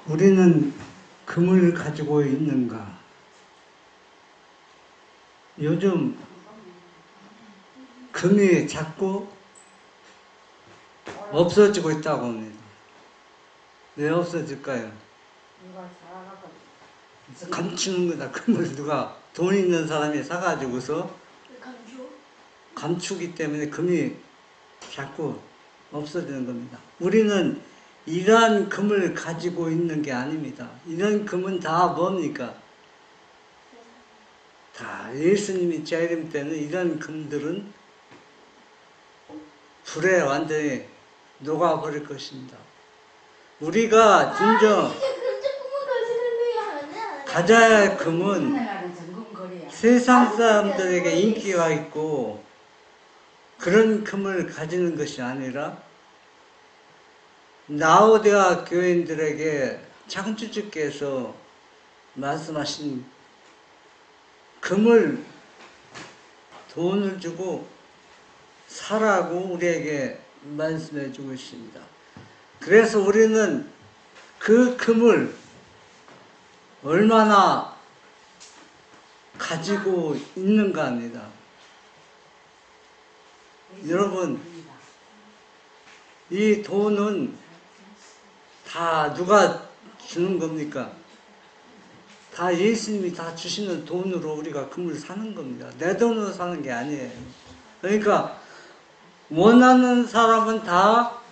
우리는 금을 가지고 있는가? 요즘 금이 자꾸 없어지고 있다고 합니다. 왜 없어질까요? 감추는 거다. 금을 누가 돈 있는 사람이 사가지고서 감추기 때문에 금이 자꾸 없어지는 겁니다. 우리는 이러한 금을 가지고 있는 게 아닙니다. 이런 금은 다 뭡니까? 다 예수님이 재림 때는 이런 금들은 불에 완전히 녹아버릴 것입니다. 우리가 진정 가져야 할 금은 세상 사람들에게 인기가 있고 그런 금을 가지는 것이 아니라 라오디아 교인들에게 창조주께서 말씀하신 금을 돈을 주고 사라고 우리에게 말씀해 주고 있습니다. 그래서 우리는 그 금을 얼마나 가지고 있는가 합니다. 여러분, 이 돈은 다 누가 주는 겁니까? 다 예수님이 다 주시는 돈으로 우리가 금을 사는 겁니다. 내 돈으로 사는 게 아니에요. 그러니까 원하는 사람은 다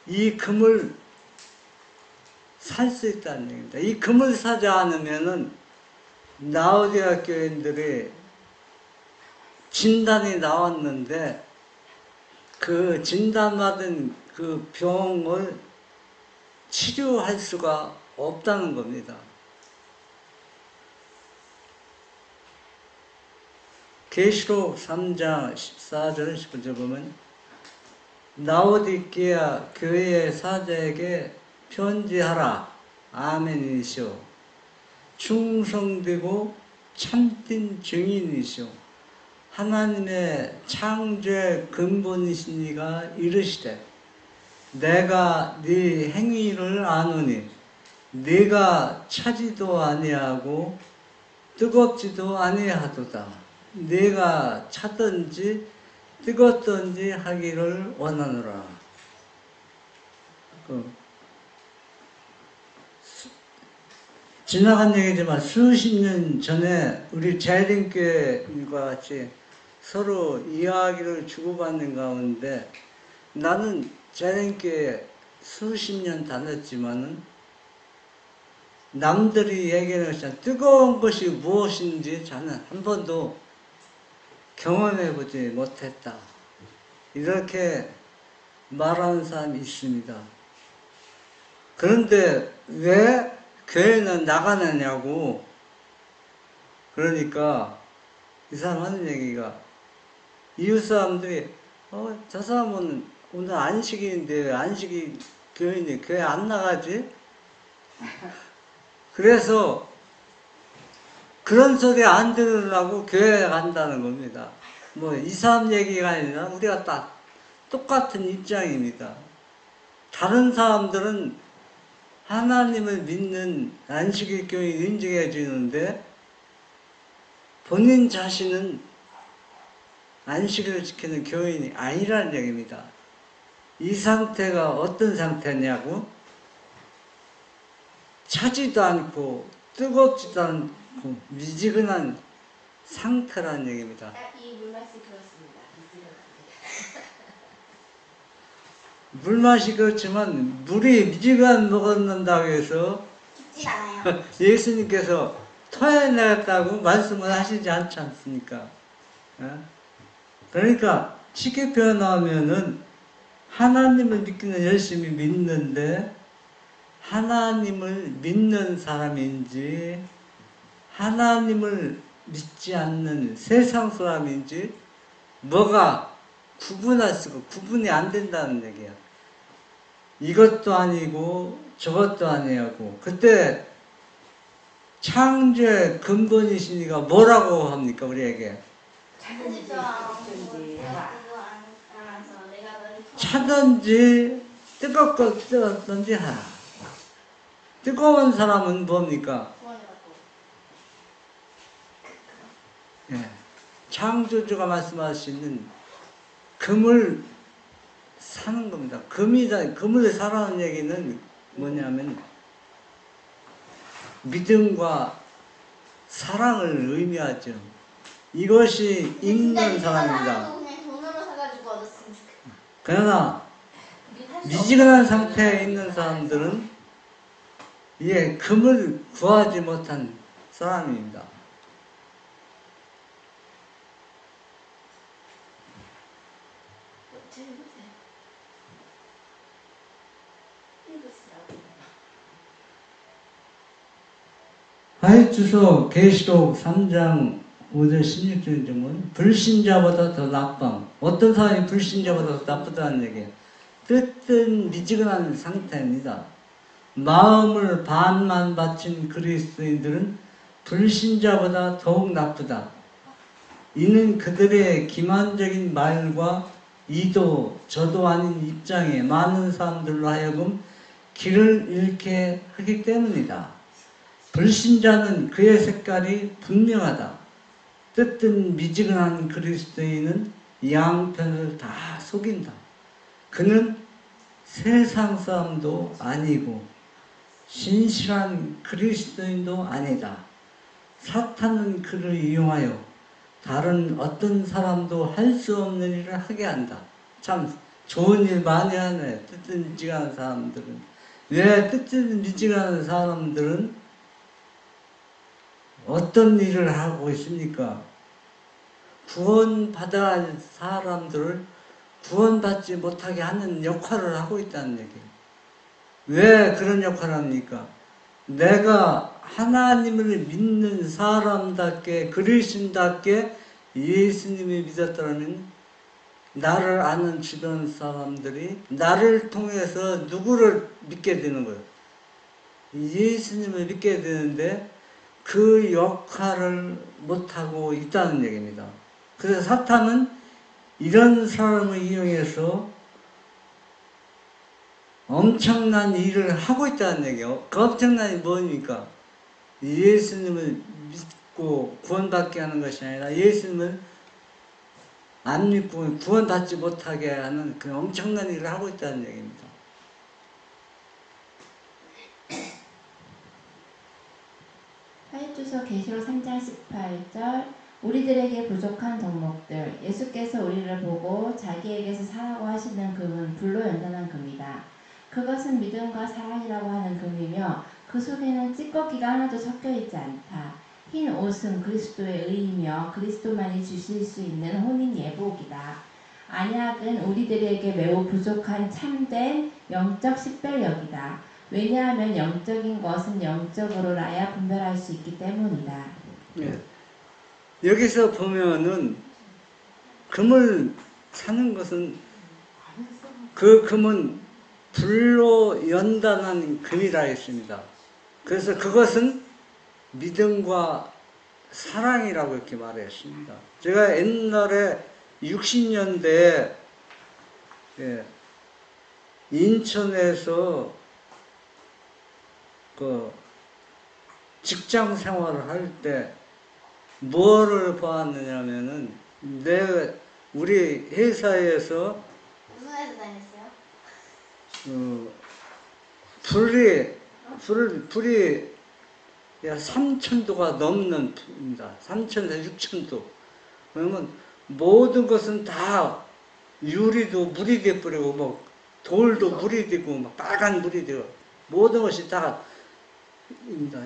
이 금을 살 수 있다는 얘기입니다. 이 금을 사지 않으면은 라오디아 교인들이 진단이 나왔는데 그 진단받은 그 병을 치료할 수가 없다는 겁니다. 계시록 3장 14절 15절 보면 라오디게아 교회의 사자에게 편지하라. 아멘이시오. 충성되고 참된 증인이시오. 하나님의 창조의 근본이신 이가 이르시되 내가 네 행위를 아노니 네가 차지도 아니하고 뜨겁지도 아니하도다. 네가 차든지 뜨겁든지 하기를 원하노라. 지나간 얘기지만 수십 년 전에 우리 재림교회과 같이 서로 이야기를 주고받는 가운데 나는 재림교회 수십 년 다녔지만은 남들이 얘기하는 것이 뜨거운 것이 무엇인지 저는 한 번도 경험해보지 못했다. 이렇게 말하는 사람이 있습니다. 그런데 왜 교회는 나가느냐고. 그러니까 이 사람 하는 얘기가 이웃 사람들이 저 사람은 오늘 안식일인데 왜 안식일 교인이 교회 안 나가지? 그래서 그런 소리 안 들으려고 교회에 간다는 겁니다. 뭐 이 사람 얘기가 아니라 우리가 딱 똑같은 입장입니다. 다른 사람들은 하나님을 믿는 안식일 교인 인정해 주는데 본인 자신은 안식일을 지키는 교인이 아니라는 얘기입니다. 이 상태가 어떤 상태냐고? 차지도 않고 뜨겁지도 않고 미지근한 상태라는 얘기입니다. 이 물맛이 그렇습니다. 물맛이 그렇지만 물이 미지근 먹었는다고 해서 깊지 않아요. 예수님께서 토해내겠다고 말씀을 하시지 않지 않습니까? 그러니까 쉽게 표현하면은 하나님을 믿기는 열심히 믿는데 하나님을 믿는 사람인지 하나님을 믿지 않는 세상 사람인지 뭐가 구분할 수가 구분이 안 된다는 얘기야. 이것도 아니고 저것도 아니고. 그때 창조의 근본이신 이가 뭐라고 합니까 우리에게? 차든지 뜨겁고 뜨겁든지 하라. 뜨거운 사람은 뭡니까? 구원해갖고. 예. 창조주가 말씀하시는 금을 사는 겁니다. 금을 사라는 얘기는 뭐냐면 믿음과 사랑을 의미하죠. 이것이 있는 사람입니다. 그냥 돈으로 사가지고 얻었으면 좋겠다. 그러나 우린 할수 미지근한 없어. 상태에 있는 사람들은 예, 금을 구하지 못한 사람입니다. 하이주서 계시록 3장 5절 16절 중은 불신자보다 더 나쁨. 어떤 사람이 불신자보다 더 나쁘다는 얘기예요. 뜻은 미지근한 상태입니다. 마음을 반만 바친 그리스도인들은 불신자보다 더욱 나쁘다. 이는 그들의 기만적인 말과 이도 저도 아닌 입장에 많은 사람들로 하여금 길을 잃게 하기 때문이다. 불신자는 그의 색깔이 분명하다. 뜻은 미지근한 그리스도인은 양편을 다 속인다. 그는 세상 사람도 아니고 신실한 그리스도인도 아니다. 사탄은 그를 이용하여 다른 어떤 사람도 할 수 없는 일을 하게 한다. 참 좋은 일 많이 하네. 뜻은 미지근한 사람들은. 왜 뜻은 미지근한 사람들은 어떤 일을 하고 있습니까? 구원받아야 할 사람들을 구원받지 못하게 하는 역할을 하고 있다는 얘기예요. 왜 그런 역할을 합니까? 내가 하나님을 믿는 사람답게, 그리스도인답게 예수님을 믿었다면 나를 아는 주변 사람들이 나를 통해서 누구를 믿게 되는 거예요? 예수님을 믿게 되는데 그 역할을 못하고 있다는 얘기입니다. 그래서 사탄은 이런 사람을 이용해서 엄청난 일을 하고 있다는 얘기예요. 그 엄청난 일이 뭡니까? 예수님을 믿고 구원받게 하는 것이 아니라 예수님을 안 믿고 구원받지 못하게 하는 그 엄청난 일을 하고 있다는 얘기입니다. 하이주서 계시록 3장 18절 우리들에게 부족한 덕목들 예수께서 우리를 보고 자기에게서 사라고 하시는 금은 불로 연단한 금이다. 그것은 믿음과 사랑이라고 하는 금이며 그 속에는 찌꺼기가 하나도 섞여 있지 않다. 흰 옷은 그리스도의 의이며 그리스도만이 주실 수 있는 혼인 예복이다. 안약은 우리들에게 매우 부족한 참된 영적 식별력이다. 왜냐하면 영적인 것은 영적으로라야 분별할 수 있기 때문이다. 예. 여기서 보면은 금을 사는 것은 그 금은 불로 연단한 금이라 했습니다. 그래서 그것은 믿음과 사랑이라고 이렇게 말했습니다. 제가 옛날에 60년대에 인천에서 그 직장 생활을 할 때 뭐를 보았느냐면은 우리 회사에서 무슨 회사 다녔어요? 불이 3,000도가 넘는 불입니다. 3,000에서 6,000도. 그러면 모든 것은 다 유리도 물이 돼버리고 뭐 돌도 물이 되고 막 빨간 물이 되고 모든 것이 다 입니다.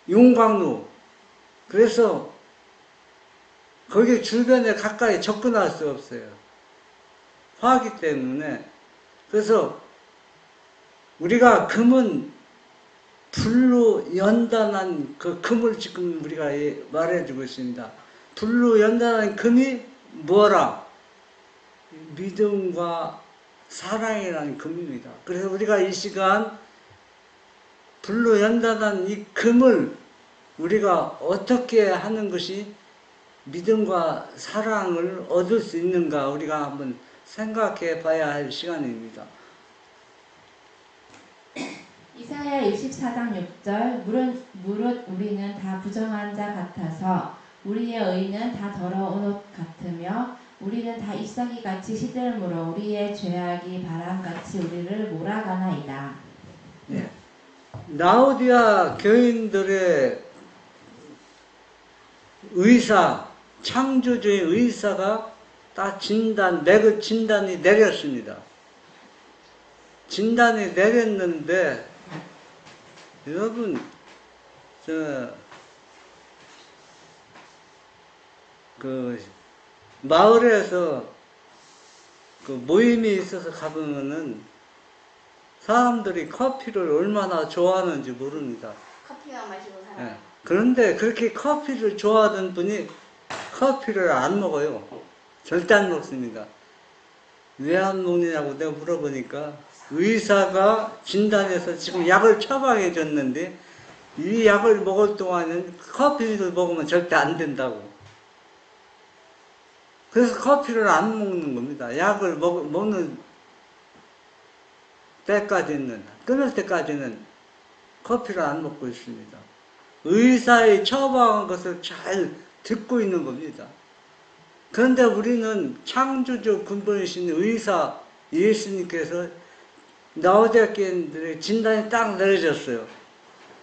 용광로. 그래서 거기 주변에 가까이 접근할 수 없어요. 화기 때문에. 그래서 우리가 금은 불로 연단한 그 금을 지금 우리가 말해주고 있습니다. 불로 연단한 금이 뭐라? 믿음과 사랑이라는 금입니다. 그래서 우리가 이 시간 불로 연단한 이 금을 우리가 어떻게 하는 것이 믿음과 사랑을 얻을 수 있는가 우리가 한번 생각해 봐야 할 시간입니다. 이사야 64장 6절 무릇 우리는 다 부정한 자 같아서 우리의 의는 다 더러운 옷 같으며 우리는 다 잎사귀같이 시들므로 우리의 죄악이 바람같이 우리를 몰아가나이다. 예. 라오디아 교인들의 의사, 창조주의 의사가 딱 진단이 내렸습니다. 진단이 내렸는데, 여러분, 마을에서 모임이 있어서 가보면은 사람들이 커피를 얼마나 좋아하는지 모릅니다. 커피만 마시고 살아요. 예. 그런데 그렇게 커피를 좋아하던 분이 커피를 안 먹어요. 절대 안 먹습니다. 왜 안 먹느냐고 내가 물어보니까 의사가 진단해서 지금 약을 처방해 줬는데 이 약을 먹을 동안은 커피를 먹으면 절대 안 된다고. 그래서 커피를 안 먹는 겁니다. 약을 먹는 때까지는, 끊을 때까지는 커피를 안 먹고 있습니다. 의사의 처방한 것을 잘 듣고 있는 겁니다. 그런데 우리는 창조주 근본이신 의사 예수님께서 라오디아 교인들의 진단이 딱 내려졌어요.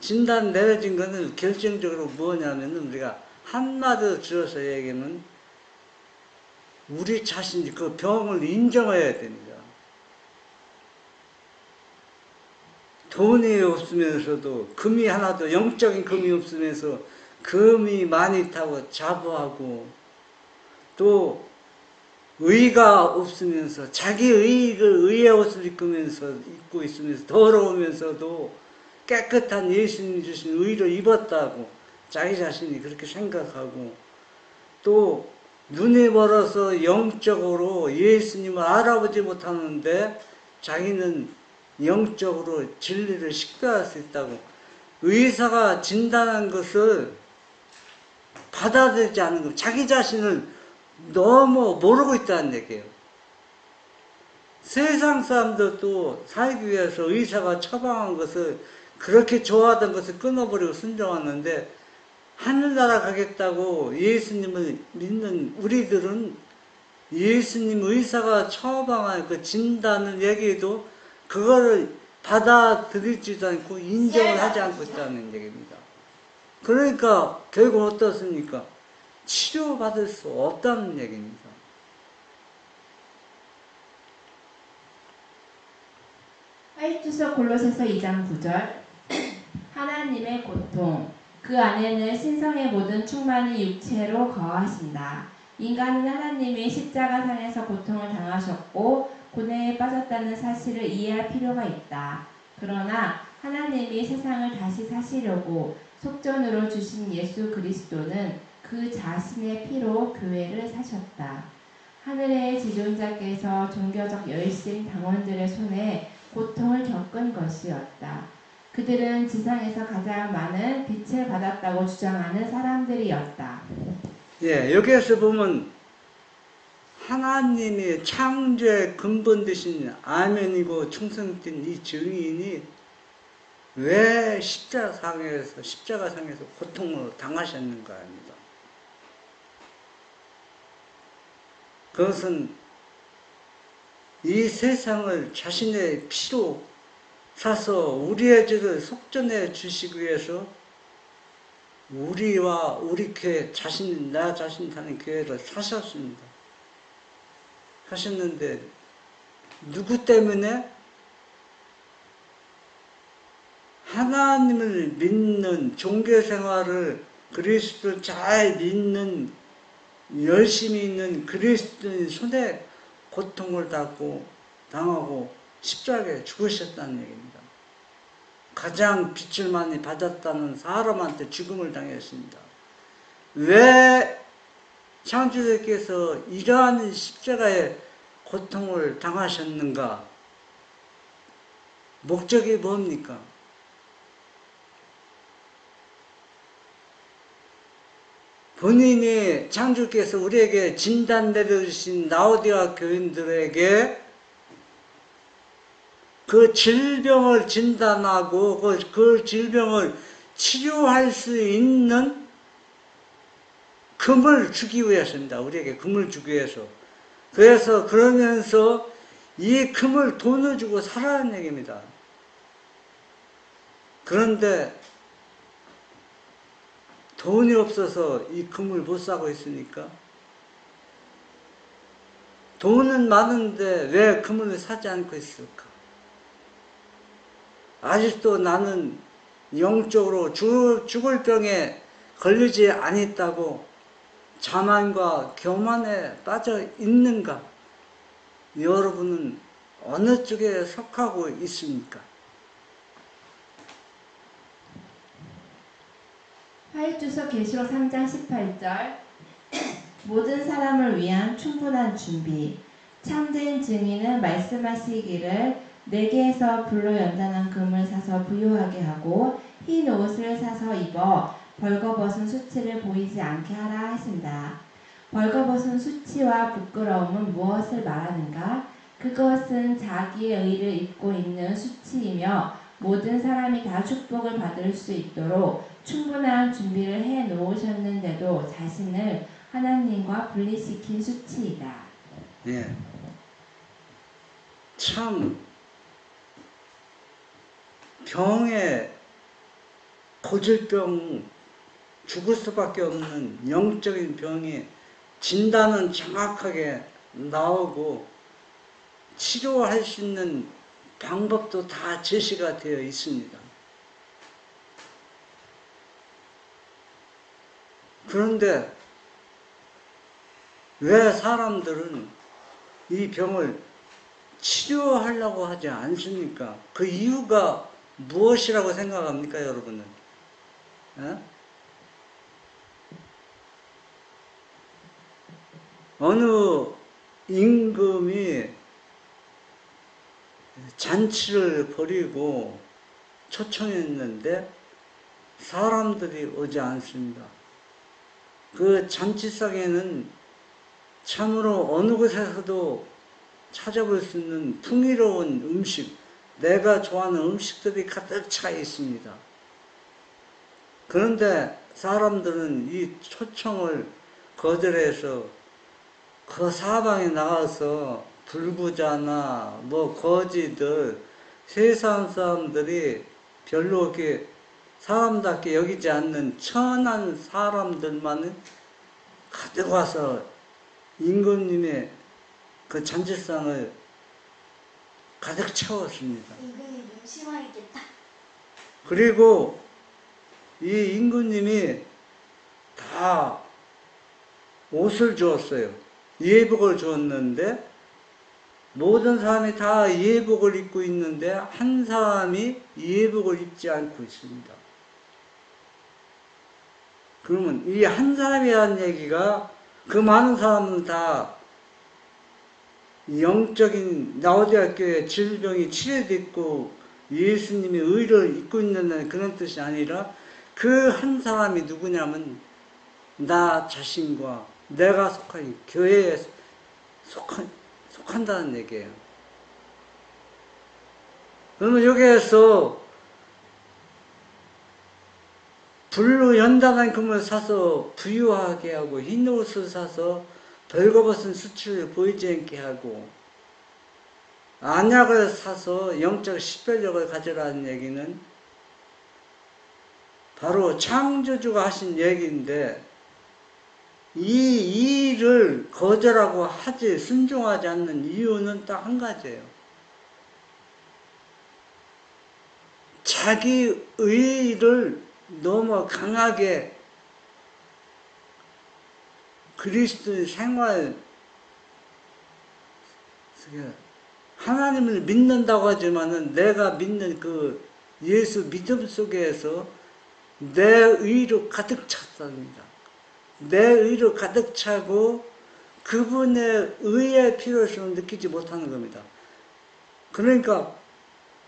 진단 내려진 것은 결정적으로 뭐냐면은 우리가 한마디로 줄여서 얘기하면 우리 자신이 그 병을 인정해야 됩니다. 돈이 없으면서도 금이 하나도 영적인 금이 없으면서 금이 많이 타고 자부하고 또 의가 없으면서 자기 의의 옷을 입고 있으면서 더러우면서도 깨끗한 예수님이 주신 의를 입었다고 자기 자신이 그렇게 생각하고 또 눈이 멀어서 영적으로 예수님을 알아보지 못하는데 자기는 영적으로 진리를 식별할 수 있다고 의사가 진단한 것을 받아들이지 않는 것, 자기 자신을 너무 모르고 있다는 얘기예요. 세상 사람들도 살기 위해서 의사가 처방한 것을 그렇게 좋아하던 것을 끊어버리고 순종하는데 하늘나라 가겠다고 예수님을 믿는 우리들은 예수님 의사가 처방한 그 진단을 얘기해도 그거를 받아들이지도 않고 인정을 하지 않고 있다는 얘기입니다. 그러니까 결국 어떻습니까? 치료받을 수 없다는 얘기입니다. 화이트서 골로새서 2장 9절 하나님의 고통 그 안에는 신성의 모든 충만이 육체로 거하신다. 인간은 하나님이 십자가상에서 고통을 당하셨고 고뇌에 빠졌다는 사실을 이해할 필요가 있다. 그러나 하나님이 세상을 다시 사시려고 속전으로 주신 예수 그리스도는 그 자신의 피로 교회를 사셨다. 하늘의 지존자께서 종교적 열심 당원들의 손에 고통을 겪은 것이었다. 그들은 지상에서 가장 많은 빛을 받았다고 주장하는 사람들이었다. 예, 여기에서 보면 하나님이 창조의 근본 되신 아멘이고 충성된 이 증인이 왜 십자가상에서 고통을 당하셨는가 합니다. 그것은 이 세상을 자신의 피로 사서 우리의 죄를 속전해 주시기 위해서 우리와 우리 교회 나 자신 사는 교회를 사셨습니다. 하셨는데 누구 때문에? 하나님을 믿는 종교생활을 그리스도를 잘 믿는 열심히 있는 그리스도인 손에 고통을 당하고 십자가에 죽으셨다는 얘기입니다. 가장 빛을 많이 받았다는 사람한테 죽음을 당했습니다. 왜 창조주께서 이러한 십자가의 고통을 당하셨는가? 목적이 뭡니까? 본인이 창조주께서 우리에게 진단 내려주신 라오디아 교인들에게 그 질병을 진단하고 그 질병을 치료할 수 있는 금을 주기 위해서입니다. 우리에게 금을 주기 위해서. 그래서 그러면서 이 금을 돈을 주고 사라는 얘기입니다. 그런데 돈이 없어서 이 금을 못 사고 있으니까 돈은 많은데 왜 금을 사지 않고 있을까? 아직도 나는 영적으로 죽을 병에 걸리지 않았다고 자만과 교만에 빠져 있는가? 여러분은 어느 쪽에 속하고 있습니까? 화일주서 계시록 3장 18절 모든 사람을 위한 충분한 준비 참된 증인은 말씀하시기를 내게에서 불로 연단한 금을 사서 부유하게 하고 흰 옷을 사서 입어 벌거벗은 수치를 보이지 않게 하라 하신다. 벌거벗은 수치와 부끄러움은 무엇을 말하는가? 그것은 자기의 의를 입고 있는 수치이며 모든 사람이 다 축복을 받을 수 있도록 충분한 준비를 해 놓으셨는데도 자신을 하나님과 분리시킨 수치이다. 예. 참 병에 고질병 죽을 수밖에 없는 영적인 병이 진단은 정확하게 나오고 치료할 수 있는 방법도 다 제시가 되어 있습니다. 그런데 왜 사람들은 이 병을 치료하려고 하지 않습니까? 그 이유가 무엇이라고 생각합니까, 여러분은? 에? 어느 임금이 잔치를 벌이고 초청했는데 사람들이 오지 않습니다. 그 잔치상에는 참으로 어느 곳에서도 찾아볼 수 있는 풍요로운 음식, 내가 좋아하는 음식들이 가득 차 있습니다. 그런데 사람들은 이 초청을 거절해서 그 사방에 나가서 불구자나 뭐 거지들, 세상 사람들이 별로 이렇게 사람답게 여기지 않는 천한 사람들만 가득 와서 임금님의 그 잔치상을 가득 채웠습니다. 임금이 눈치마겠다. 그리고 이 임금님이 다 옷을 주었어요. 예복을 주었는데 모든 사람이 다 예복을 입고 있는데 한 사람이 예복을 입지 않고 있습니다. 그러면 이 한 사람이라는 얘기가 그 많은 사람은 다 영적인 라오디아 교회 질병이 치료됐고 예수님이 의를 입고 있는 그런 뜻이 아니라 그 한 사람이 누구냐면 나 자신과 내가 속한 교회에 속한다는 얘기예요. 그러면 여기에서 불로 연단한 금을 사서 부유하게 하고 흰 옷을 사서 벌거벗은 수치를 보이지 않게 하고 안약을 사서 영적 식별력을 가지라는 얘기는 바로 창조주가 하신 얘기인데 이 일을 거절하고 하지 순종하지 않는 이유는 딱 한 가지예요. 자기 의를 너무 강하게 그리스도의 생활 하나님을 믿는다고 하지만은 내가 믿는 그 예수 믿음 속에서 내 의로 가득 찼습니다. 내 의로 가득 차고 그분의 의의 필요성을 느끼지 못하는 겁니다. 그러니까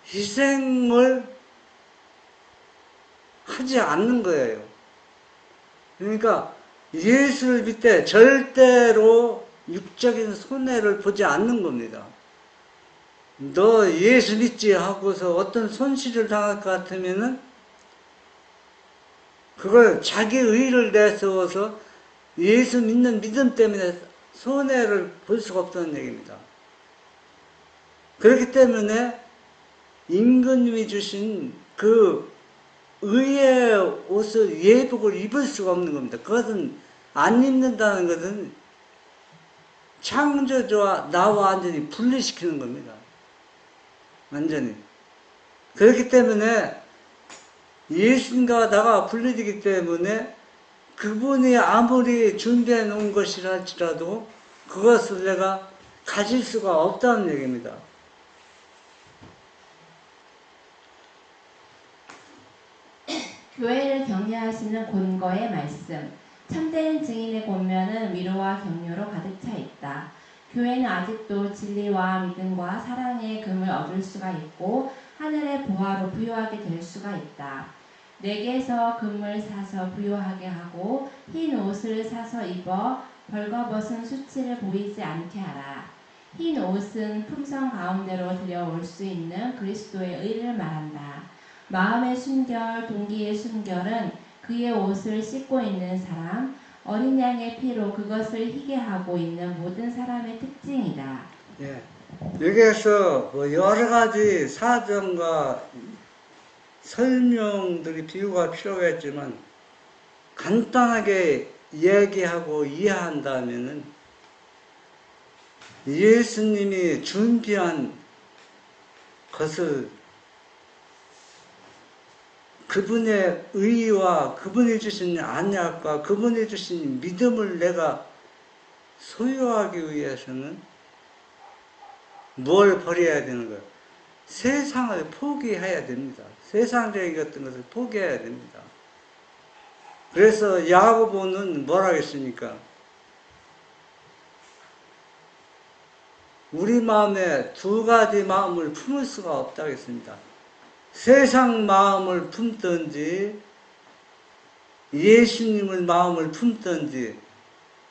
희생을 하지 않는 거예요. 그러니까 예수를 믿되 절대로 육적인 손해를 보지 않는 겁니다. 너 예수 믿지 하고서 어떤 손실을 당할 것 같으면은 그걸 자기 의를 내세워서 예수 믿는 믿음 때문에 손해를 볼 수가 없다는 얘기입니다. 그렇기 때문에 임금님이 주신 그 의의 옷을 예복을 입을 수가 없는 겁니다. 그것은 안 입는다는 것은 창조주와 나와 완전히 분리시키는 겁니다. 완전히. 그렇기 때문에 예수님과 나가 분리되기 때문에 그분이 아무리 준비해 놓은 것이라 할지라도 그것을 내가 가질 수가 없다는 얘기입니다. 교회를 격려하시는 권고의 말씀. 참된 증인의 권면은 위로와 격려로 가득 차 있다. 교회는 아직도 진리와 믿음과 사랑의 금을 얻을 수가 있고 하늘의 보화로 부유하게 될 수가 있다. 내게서 금을 사서 부유하게 하고 흰 옷을 사서 입어 벌거벗은 수치를 보이지 않게 하라. 흰 옷은 품성 가운데로 들여올 수 있는 그리스도의 의를 말한다. 마음의 순결, 동기의 순결은 그의 옷을 씻고 있는 사람, 어린 양의 피로 그것을 희게 하고 있는 모든 사람의 특징이다. 예. 여기에서 뭐 여러 가지 사정과 설명들이 비유가 필요하겠지만 간단하게 얘기하고 이해한다면은 예수님이 준비한 것을 그분의 의와 그분이 주신 안약과 그분이 주신 믿음을 내가 소유하기 위해서는 뭘 버려야 되는 거예요? 세상을 포기해야 됩니다. 세상적인 어떤 것을 포기해야 됩니다. 그래서 야고보는 뭐라고 했습니까? 우리 마음에 두 가지 마음을 품을 수가 없다고 했습니다. 세상 마음을 품든지 예수님을 마음을 품든지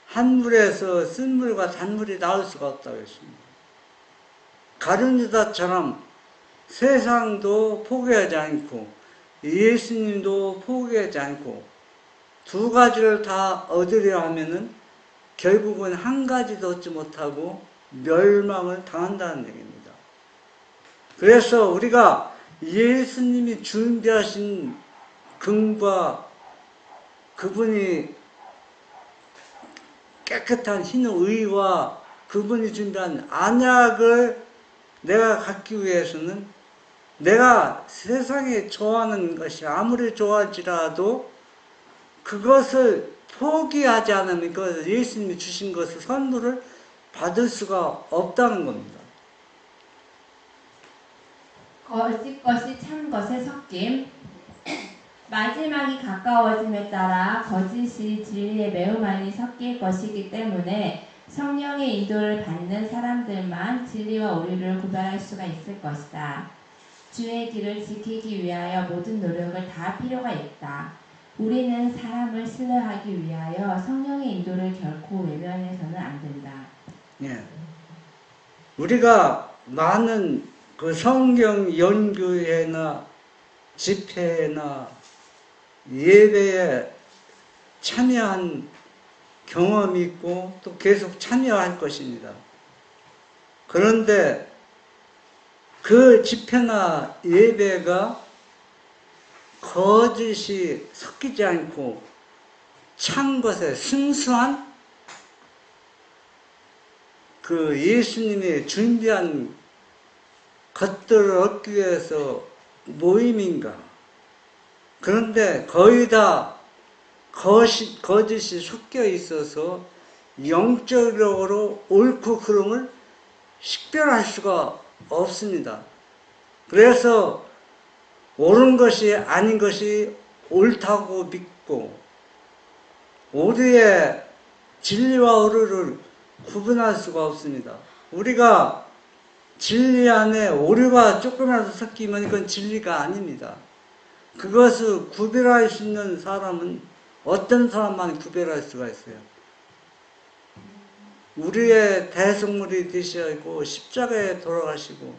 한 물에서 쓴물과 단물이 나올 수가 없다고 했습니다. 가룟유다처럼 세상도 포기하지 않고 예수님도 포기하지 않고 두 가지를 다 얻으려 하면은 결국은 한 가지도 얻지 못하고 멸망을 당한다는 얘기입니다. 그래서 우리가 예수님이 준비하신 금과 그분이 깨끗한 흰 의와 그분이 준비한 안약을 내가 갖기 위해서는 내가 세상에 좋아하는 것이 아무리 좋아할지라도 그것을 포기하지 않으면 그 예수님이 주신 것을 선물을 받을 수가 없다는 겁니다. 거짓 것이 참 것에 섞임. 마지막이 가까워짐에 따라 거짓이 진리에 매우 많이 섞일 것이기 때문에 성령의 인도를 받는 사람들만 진리와 오류를 구별할 수가 있을 것이다. 주의 길을 지키기 위하여 모든 노력을 다할 필요가 있다. 우리는 사람을 신뢰하기 위하여 성령의 인도를 결코 외면해서는 안 된다. 예. 우리가 많은 그 성경 연구회나 집회나 예배에 참여한 경험이 있고 또 계속 참여할 것입니다. 그런데 그 집회나 예배가 거짓이 섞이지 않고 참 것에 순수한 그 예수님이 준비한 것들을 얻기 위해서 모임인가? 그런데 거의 다 거짓이 섞여 있어서 영적으로 옳고 그름을 식별할 수가 없습니다. 그래서 옳은 것이 아닌 것이 옳다고 믿고 오류의 진리와 오류를 구분할 수가 없습니다. 우리가 진리 안에 오류가 조금이라도 섞이면 그건 진리가 아닙니다. 그것을 구별할 수 있는 사람은 어떤 사람만 구별할 수가 있어요. 우리의 대속물이 되시고 십자가에 돌아가시고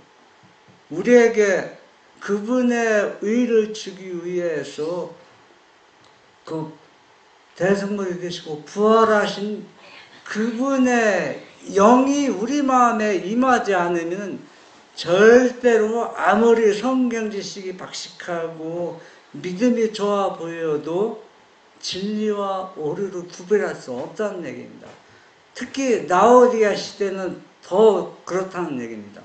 우리에게 그분의 의를 주기 위해서 그 대성물이 되시고 부활하신 그분의 영이 우리 마음에 임하지 않으면 절대로 아무리 성경 지식이 박식하고 믿음이 좋아 보여도 진리와 오류를 구별할 수 없다는 얘기입니다. 특히 라오디아 시대는 더 그렇다는 얘기입니다.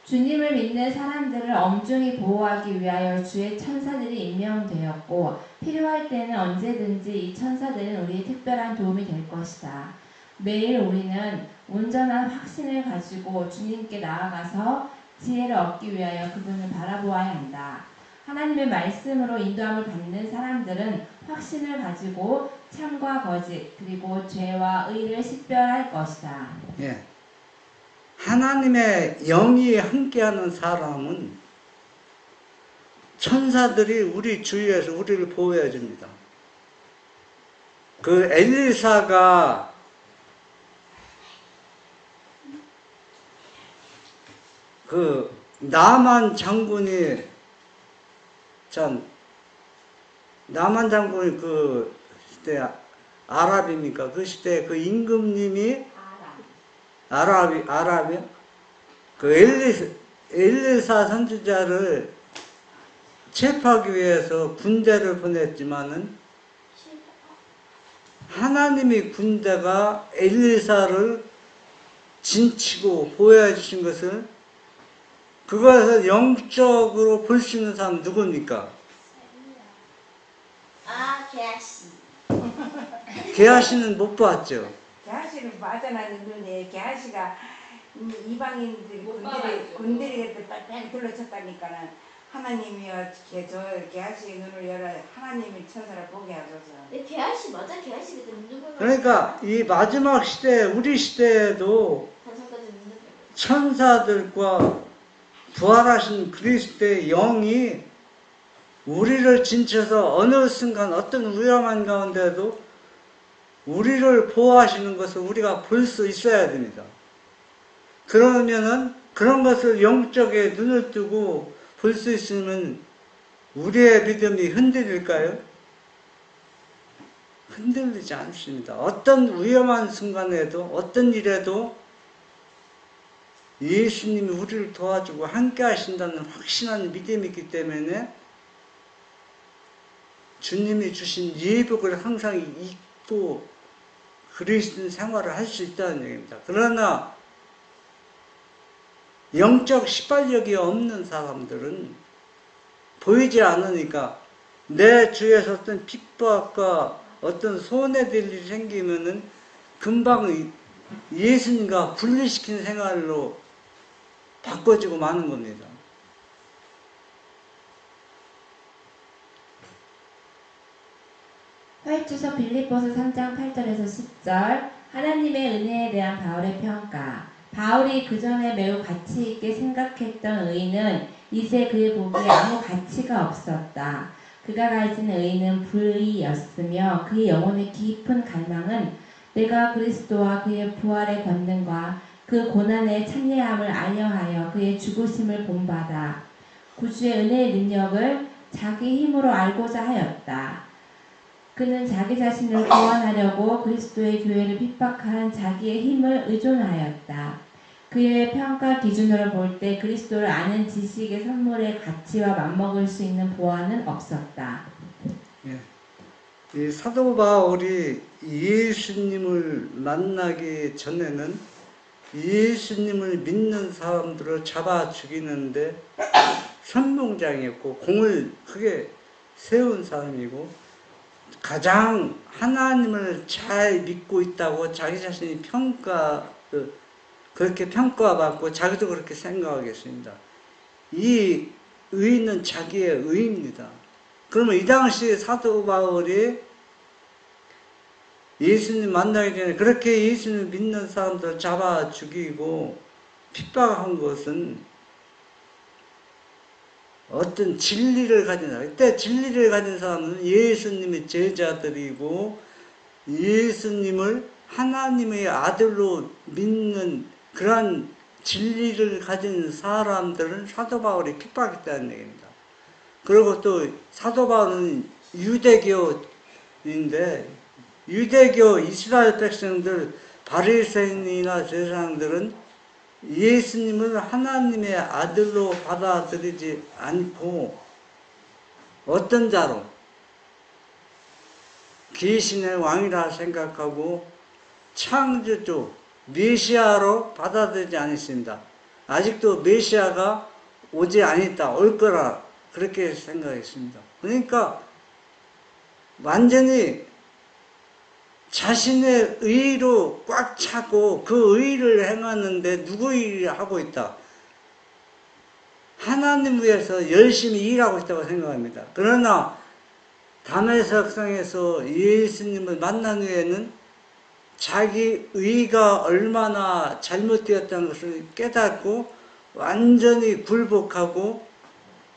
주님을 믿는 사람들을 엄중히 보호하기 위하여 주의 천사들이 임명되었고 필요할 때는 언제든지 이 천사들은 우리의 특별한 도움이 될 것이다. 매일 우리는 온전한 확신을 가지고 주님께 나아가서 지혜를 얻기 위하여 그분을 바라보아야 한다. 하나님의 말씀으로 인도함을 받는 사람들은 확신을 가지고 참과 거짓 그리고 죄와 의를 식별할 것이다. 예. 하나님의 영이 함께하는 사람은 천사들이 우리 주위에서 우리를 보호해 줍니다. 그 엘리사가 그 나만 장군이 그 시대 아랍입니까? 그 시대 그 임금님이 아랍이요? 그 엘리사 선지자를 체포하기 위해서 군대를 보냈지만은 하나님의 군대가 엘리사를 진치고 보호해 주신 것을 그것을 영적으로 볼 수 있는 사람 누굽니까? 게하시. 게하시는 못 봤죠. 게하시는 빠져나는데 게하시가 이방인들이 군대를 빽빽 둘러쳤다니까는 하나님이여 게하시의 눈을 열어 하나님의 천사를 보게 하소서. 게하시 맞아? 게하시가 믿는 거야. 그러니까 이 마지막 시대 우리 시대에도 단성까지 믿는 거야. 천사들과 부활하신 그리스도의 영이 우리를 진쳐서 어느 순간 어떤 위험한 가운데도 우리를 보호하시는 것을 우리가 볼 수 있어야 됩니다. 그러면은 그런 것을 영적에 눈을 뜨고 볼 수 있으면 우리의 믿음이 흔들릴까요? 흔들리지 않습니다. 어떤 위험한 순간에도 어떤 일에도 예수님이 우리를 도와주고 함께 하신다는 확신한 믿음이 있기 때문에 주님이 주신 예복을 항상 입고 그리스도 생활을 할 수 있다는 얘기입니다. 그러나 영적 시발력이 없는 사람들은 보이지 않으니까 내 주위에서 어떤 핍박과 어떤 손해될 일이 생기면은 금방 예수님과 분리시킨 생활로 바꿔지고 마는 겁니다. 활주서 빌립보서 3장 8절에서 10절 하나님의 은혜에 대한 바울의 평가. 바울이 그전에 매우 가치 있게 생각했던 의는 이제 그의 보기에 아무 가치가 없었다. 그가 가진 의는 불의였으며 그의 영혼의 깊은 갈망은 내가 그리스도와 그의 부활의 권능과 그 고난의 참여함을 알려하여 그의 죽으심을 본받아 구주의 은혜의 능력을 자기 힘으로 알고자 하였다. 그는 자기 자신을 구원하려고 그리스도의 교회를 핍박한 자기의 힘을 의존하였다. 그의 평가 기준으로 볼 때 그리스도를 아는 지식의 선물의 가치와 맞먹을 수 있는 보안은 없었다. 예. 이 사도 바울이 예수님을 만나기 전에는 예수님을 믿는 사람들을 잡아 죽이는데 선봉장이었고 공을 크게 세운 사람이고 가장 하나님을 잘 믿고 있다고 자기 자신이 그렇게 평가받고 자기도 그렇게 생각하겠습니다. 이 의는 자기의 의입니다. 그러면 이 당시 사도 바울이 예수님 만나기 전에 그렇게 예수님 믿는 사람들 잡아 죽이고 핍박한 것은 어떤 진리를 가진 사람, 이때 진리를 가진 사람은 예수님의 제자들이고 예수님을 하나님의 아들로 믿는 그러한 진리를 가진 사람들은 사도 바울이 핍박했다는 얘기입니다. 그리고 또 사도 바울은 유대교인데 유대교 이스라엘 백성들 바리새인이나 제사장들은 예수님을 하나님의 아들로 받아들이지 않고 어떤 자로 귀신의 왕이라 생각하고 창조주 메시아로 받아들이지 않았습니다. 아직도 메시아가 오지 않았다, 올 거라 그렇게 생각했습니다. 그러니까 완전히 자신의 의로 꽉 차고 그 의를 행하는데 누구 일을 하고 있다? 하나님 위해서 열심히 일하고 있다고 생각합니다. 그러나 다메섹성에서 예수님을 만난 후에는 자기 의가 얼마나 잘못되었다는 것을 깨닫고 완전히 굴복하고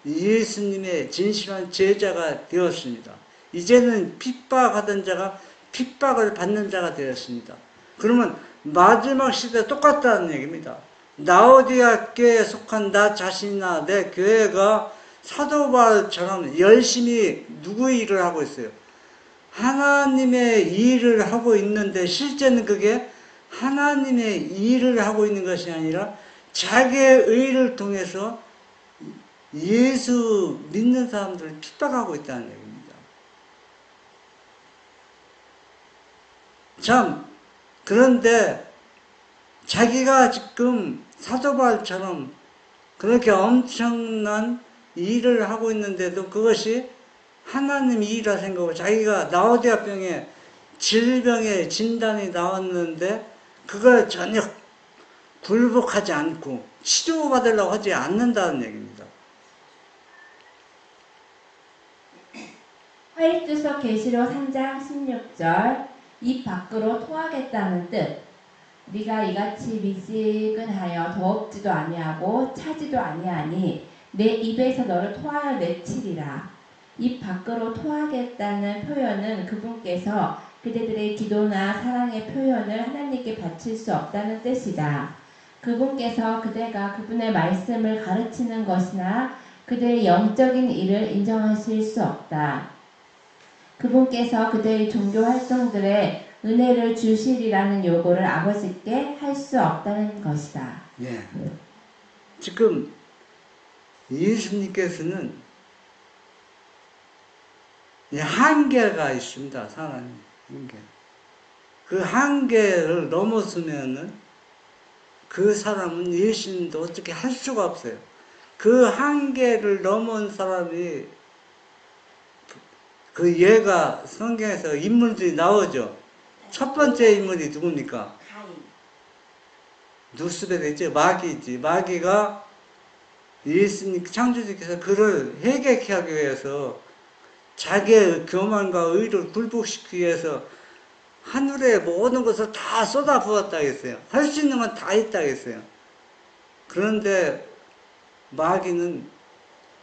예수님의 진실한 제자가 되었습니다. 이제는 핍박하던 자가 핍박을 받는 자가 되었습니다. 그러면 마지막 시대 똑같다는 얘기입니다. 라오디아 교회에 속한 나 자신이나 내 교회가 사도 바울처럼 열심히 누구의 일을 하고 있어요? 하나님의 일을 하고 있는데 실제는 그게 하나님의 일을 하고 있는 것이 아니라 자기의 의를 통해서 예수 믿는 사람들을 핍박하고 있다는 얘기입니다. 참, 그런데 자기가 지금 사도 바울처럼 그렇게 엄청난 일을 하고 있는데도 그것이 하나님 일이라 생각하고 자기가 라오디아 병에 질병의 진단이 나왔는데 그걸 전혀 굴복하지 않고 치료받으려고 하지 않는다는 얘기입니다. 화일주서 계시록 3장 16절 입 밖으로 토하겠다는 뜻. 네가 이같이 미지근하여 더럽지도 아니하고 차지도 아니하니 내 입에서 너를 토하여 내치리라. 입 밖으로 토하겠다는 표현은 그분께서 그대들의 기도나 사랑의 표현을 하나님께 바칠 수 없다는 뜻이다. 그분께서 그대가 그분의 말씀을 가르치는 것이나 그들의 영적인 일을 인정하실 수 없다. 그분께서 그들의 종교 활동들에 은혜를 주시리라는 요구를 아버지께 할 수 없다는 것이다. 예. 지금 예수님께서는 한계가 있습니다. 사람이 한계. 그 한계를 넘었으면은 그 사람은 예수님도 어떻게 할 수가 없어요. 그 한계를 넘은 사람이 그 예가 성경에서 인물들이 나오죠. 첫 번째 인물이 누굽니까? 가인. 누스베르죠. 마귀지. 마귀가 예수님 창조주께서 그를 해결케 하기 위해서 자기의 교만과 의를 굴복시키기 위해서 하늘의 모든 것을 다 쏟아 부었다 했어요. 할 수 있는 건 다 있다 했어요. 그런데 마귀는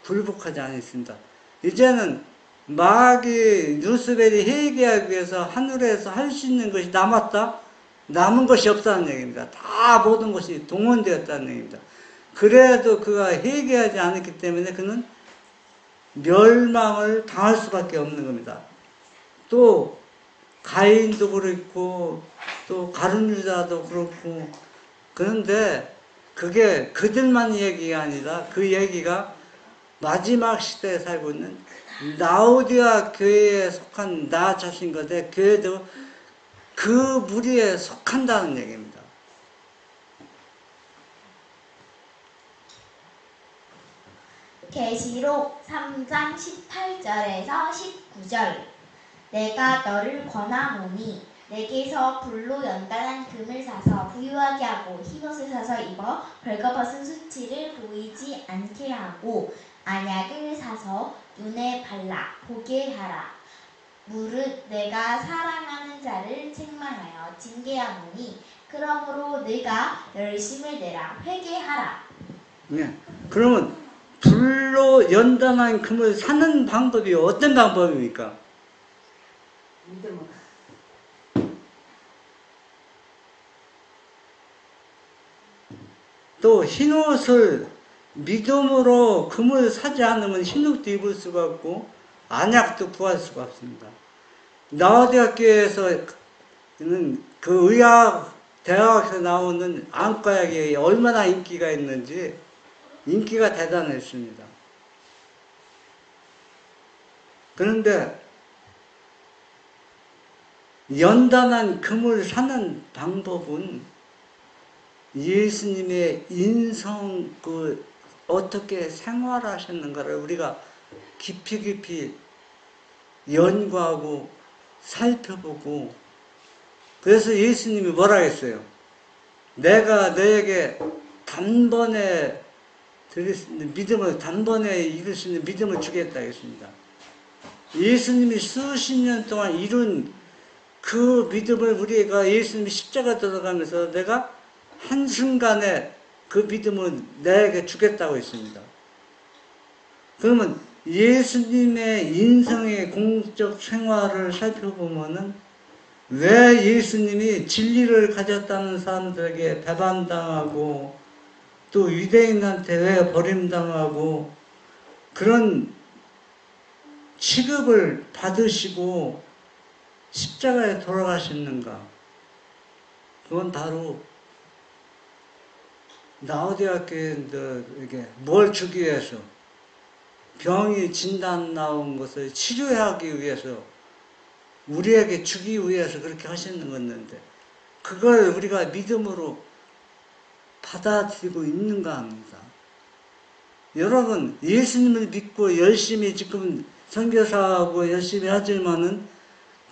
굴복하지 않았습니다. 이제는 마귀 누스벨이 회개하기 위해서 하늘에서 할 수 있는 것이 남았다? 남은 것이 없다는 얘기입니다. 다 모든 것이 동원되었다는 얘기입니다. 그래도 그가 회개하지 않았기 때문에 그는 멸망을 당할 수밖에 없는 겁니다. 또 가인도 그렇고 또 가룟유다도 그렇고 그런데 그게 그들만 얘기가 아니라 그 얘기가 마지막 시대에 살고 있는 라오디아 교회에 속한 나 자신과 내 교회도 그 무리에 속한다는 얘기입니다. 계시록 3장 18절에서 19절. 내가 너를 권하노니 내게서 불로 연단한 금을 사서 부유하게 하고 흰옷을 사서 입어 벌거벗은 수치를 보이지 않게 하고 안약을 사서 눈에 발라 보게 하라. 무릇 내가 사랑하는 자를 책망하여 징계하노니 그러므로 네가 열심을 내라 회개하라. 네. 그러면 불로 연단한 금을 사는 방법이 어떤 방법입니까? 믿음으로. 또 흰옷을 믿음으로 금을 사지 않으면 흰옷도 입을 수가 없고 안약도 구할 수가 없습니다. 나우디아교회에서는 그 의학 대학에서 나오는 안과약이 얼마나 인기가 있는지 인기가 대단했습니다. 그런데 연단한 금을 사는 방법은 예수님의 인성 어떻게 생활하셨는가를 우리가 깊이 연구하고 살펴보고, 그래서 예수님이 뭐라 했어요? 내가 너에게 단번에 드릴 수 있는 믿음을, 단번에 이룰 수 있는 믿음을 주겠다 했습니다. 예수님이 수십 년 동안 이룬 그 믿음을 우리가 예수님이 십자가 들어가면서 내가 한순간에 그 믿음을 내게 주겠다고 했습니다. 그러면 예수님의 인생의 공적 생활을 살펴보면은 왜 예수님이 진리를 가졌다는 사람들에게 배반당하고 또 유대인한테 왜 버림당하고 그런 취급을 받으시고 십자가에 돌아가셨는가? 그건 바로 나우디아교인들에게 뭘 주기 위해서, 병이 진단 나온 것을 치료하기 위해서, 우리에게 주기 위해서 그렇게 하시는 건데, 그걸 우리가 믿음으로 받아들이고 있는가 합니다. 여러분, 예수님을 믿고 열심히 지금 선교사하고 열심히 하지만은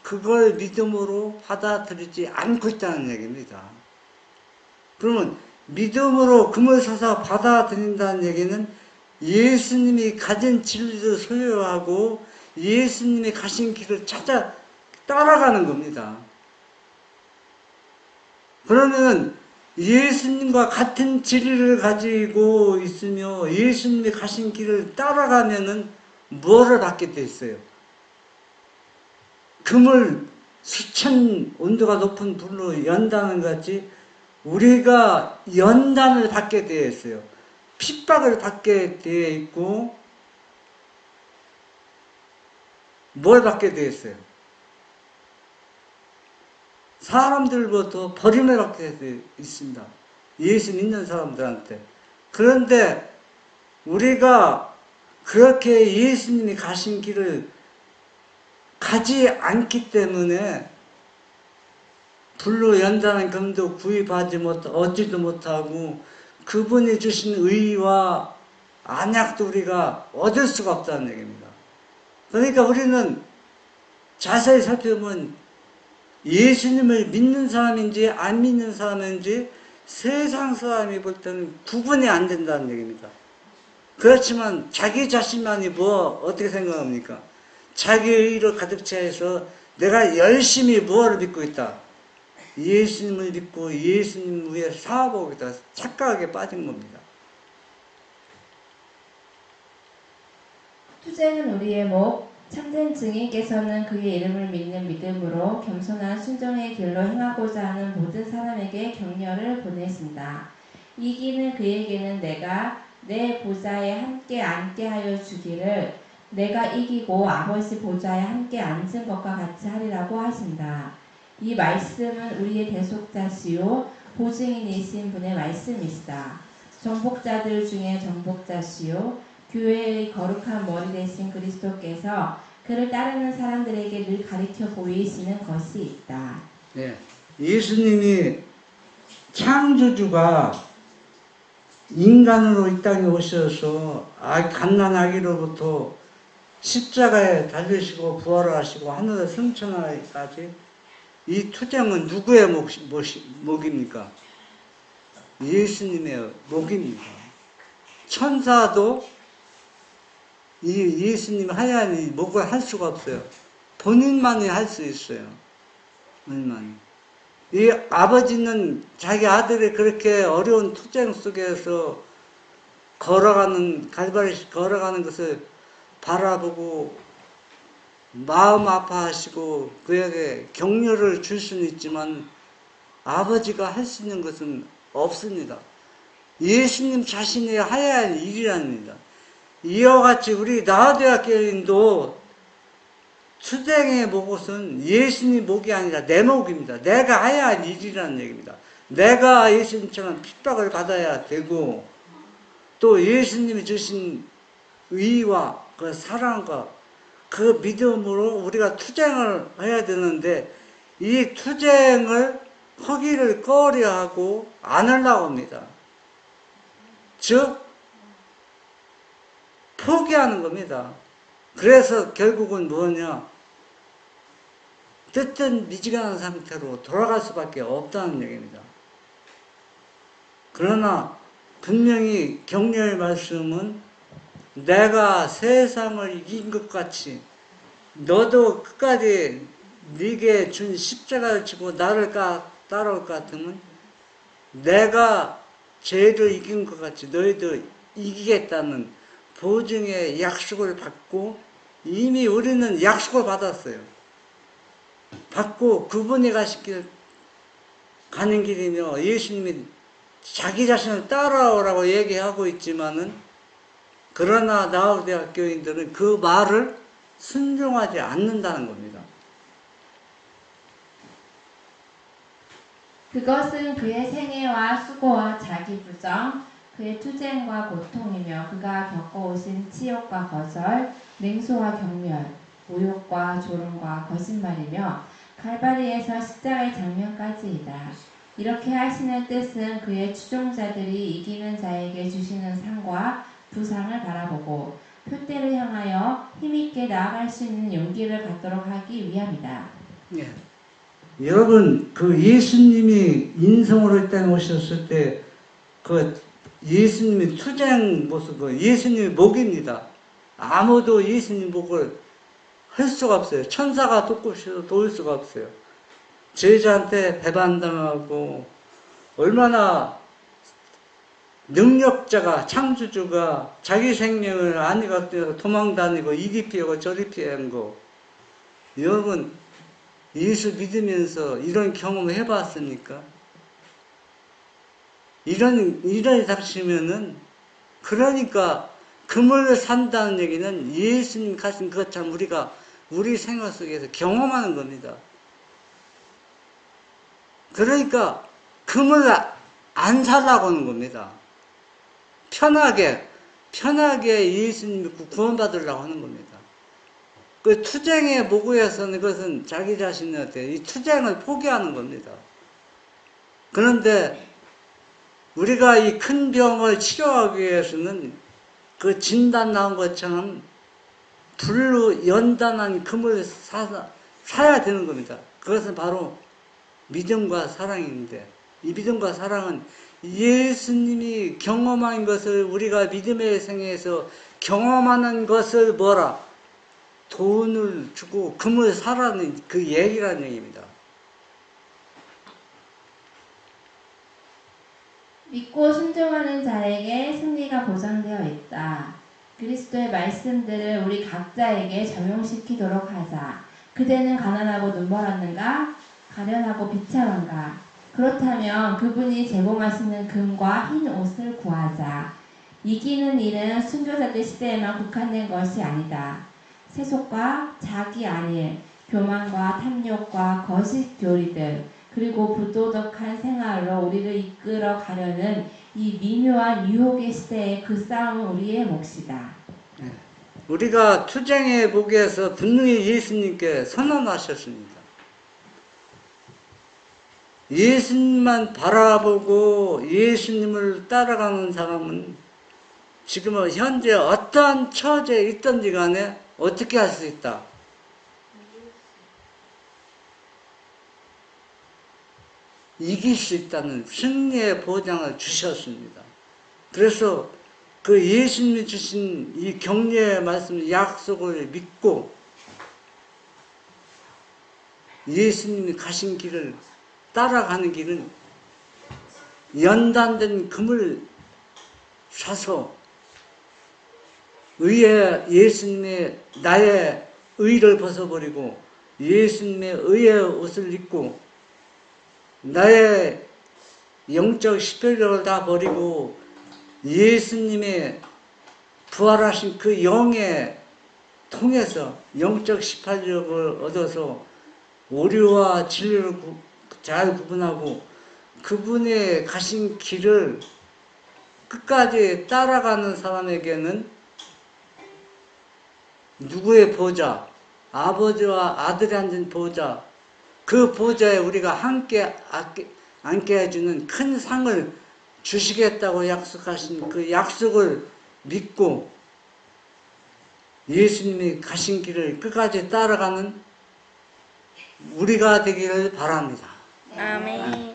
그걸 믿음으로 받아들이지 않고 있다는 얘기입니다. 그러면 믿음으로 금을 사서 받아들인다는 얘기는 예수님이 가진 진리를 소유하고 예수님이 가신 길을 찾아 따라가는 겁니다. 그러면 예수님과 같은 진리를 가지고 있으며 예수님이 가신 길을 따라가면은 뭐를 받게 돼 있어요? 금을 수천 온도가 높은 불로 연다는 것 같이 우리가 연단을 받게 되어 있어요. 핍박을 받게 되어 있고 뭘 받게 되어 있어요? 사람들부터 버림을 받게 되어 있습니다. 예수 믿는 사람들한테. 그런데 우리가 그렇게 예수님이 가신 길을 가지 않기 때문에 불로 연단한 금도 구입하지 얻지도 못하고 그분이 주신 의와 안약도 우리가 얻을 수가 없다는 얘기입니다. 그러니까 우리는 자세히 살펴보면 예수님을 믿는 사람인지 안 믿는 사람인지 세상 사람이 볼 때는 구분이 안 된다는 얘기입니다. 그렇지만 자기 자신만이 어떻게 생각합니까? 자기 의로 가득 차서 내가 열심히 무엇을 믿고 있다? 예수님을 믿고 예수님 위해 사업하고 있다. 착각에 빠진 겁니다. 투쟁은 우리의 목, 참된 증인께서는 그의 이름을 믿는 믿음으로 겸손한 순종의 길로 행하고자 하는 모든 사람에게 격려를 보내신다. 이기는 그에게는 내가 내 보좌에 함께 앉게 하여 주기를 내가 이기고 아버지 보좌에 함께 앉은 것과 같이 하리라고 하신다. 이 말씀은 우리의 대속자시요 보증인이신 분의 말씀이시다. 정복자들 중에 정복자시요 교회의 거룩한 머리 되신 그리스도께서 그를 따르는 사람들에게 늘 가르쳐 보이시는 것이 있다. 네, 예수님이 창조주가 인간으로 이 땅에 오셔서 갓난아기로부터 십자가에 달리시고 부활하시고 하늘에 승천하기까지 이 투쟁은 누구의 목입니까? 예수님의 목입니다. 천사도 이 예수님 하야니 목을 할 수가 없어요. 본인만이 할 수 있어요. 본인만이. 이 아버지는 자기 아들이 그렇게 어려운 투쟁 속에서 갈바리 걸어가는 것을 바라보고 마음 아파하시고 그에게 격려를 줄 수는 있지만 아버지가 할 수 있는 것은 없습니다. 예수님 자신이 해야 할 일이랍니다. 이와 같이 우리 나화대학교인도 투쟁의 목옷은 예수님 목이 아니라 내 목입니다. 내가 해야 할 일이라는 얘기입니다. 내가 예수님처럼 핍박을 받아야 되고 또 예수님이 주신 의와 그 사랑과 그 믿음으로 우리가 투쟁을 해야 되는데 이 투쟁을 하기를 꺼려하고 안 하려고 합니다. 즉 포기하는 겁니다. 그래서 결국은 뭐냐? 뜻은 미지근한 상태로 돌아갈 수밖에 없다는 얘기입니다. 그러나 분명히 격려의 말씀은 내가 세상을 이긴 것 같이 너도 끝까지 네게 준 십자가를 지고 나를 따라올 것 같으면 내가 죄를 이긴 것 같이 너희도 이기겠다는 보증의 약속을 받고 이미 우리는 약속을 받았어요. 받고 그분이 가는 길이며 예수님이 자기 자신을 따라오라고 얘기하고 있지만은 그러나 나우대학교인들은 그 말을 순종하지 않는다는 겁니다. 그것은 그의 생애와 수고와 자기 부정, 그의 투쟁과 고통이며 그가 겪어오신 치욕과 거절, 맹소와 경멸, 모욕과 조롱과 거짓말이며 갈바리에서 십자가의 장면까지이다. 이렇게 하시는 뜻은 그의 추종자들이 이기는 자에게 주시는 상과 부상을 바라보고 표대를 향하여 힘있게 나아갈 수 있는 용기를 갖도록 하기 위함이다. 예. 여러분 그 예수님이 인성으로 이 땅에 오셨을 때 그 예수님의 투쟁 모습, 예수님의 목입니다. 아무도 예수님 목을 할 수가 없어요. 천사가 돕고서도 도울 수가 없어요. 제자한테 배반당하고 얼마나 능력자가 창조주가 자기 생명을 안위가 뛰어 도망다니고 이리 피하고 저리 피한 거 여러분 예수 믿으면서 이런 경험을 해봤습니까? 이런 닥치면은 그러니까 그물을 산다는 얘기는 예수님 가신 것처럼 우리가 우리 생활 속에서 경험하는 겁니다. 그러니까 그물을 안 살라고 하는 겁니다. 편하게 예수님 믿고 구원받으려고 하는 겁니다. 그 투쟁의 모구에서는 그것은 자기 자신한테 이 투쟁을 포기하는 겁니다. 그런데 우리가 이 큰 병을 치료하기 위해서는 그 진단 나온 것처럼 불로 연단한 금을 사야 되는 겁니다. 그것은 바로 믿음과 사랑인데 이 믿음과 사랑은 예수님이 경험한 것을 우리가 믿음의 생애에서 경험하는 것을 뭐라? 돈을 주고 금을 사라는 그 얘기라는 얘기입니다. 믿고 순종하는 자에게 승리가 보장되어 있다. 그리스도의 말씀들을 우리 각자에게 적용시키도록 하자. 그대는 가난하고 눈멀었는가? 가련하고 비참한가? 그렇다면 그분이 제공하시는 금과 흰 옷을 구하자. 이기는 일은 순교자들 시대에만 국한된 것이 아니다. 세속과 자기 안일, 교만과 탐욕과 거짓 교리들, 그리고 부도덕한 생활로 우리를 이끌어 가려는 이 미묘한 유혹의 시대에 그 싸움은 우리의 몫이다. 우리가 투쟁의 복에서 분명히 예수님께 선언하셨습니다. 예수님만 바라보고 예수님을 따라가는 사람은 지금 현재 어떠한 처지에 있든지 간에 어떻게 할 수 있다? 이길 수 있다는 승리의 보장을 주셨습니다. 그래서 그 예수님이 주신 이 격려의 말씀, 약속을 믿고 예수님이 가신 길을 따라가는 길은 연단된 금을 사서 예수님의 나의 의를 벗어버리고 예수님의 의의 옷을 입고 나의 영적 시별력을 다 버리고 예수님의 부활하신 그 영에 통해서 영적 18력을 얻어서 오류와 진리를 잘 구분하고 그분의 가신 길을 끝까지 따라가는 사람에게는 누구의 보좌? 아버지와 아들이 앉은 보좌. 그 보좌에 우리가 함께 앉게 해주는 큰 상을 주시겠다고 약속하신 그 약속을 믿고 예수님이 가신 길을 끝까지 따라가는 우리가 되기를 바랍니다. 아멘.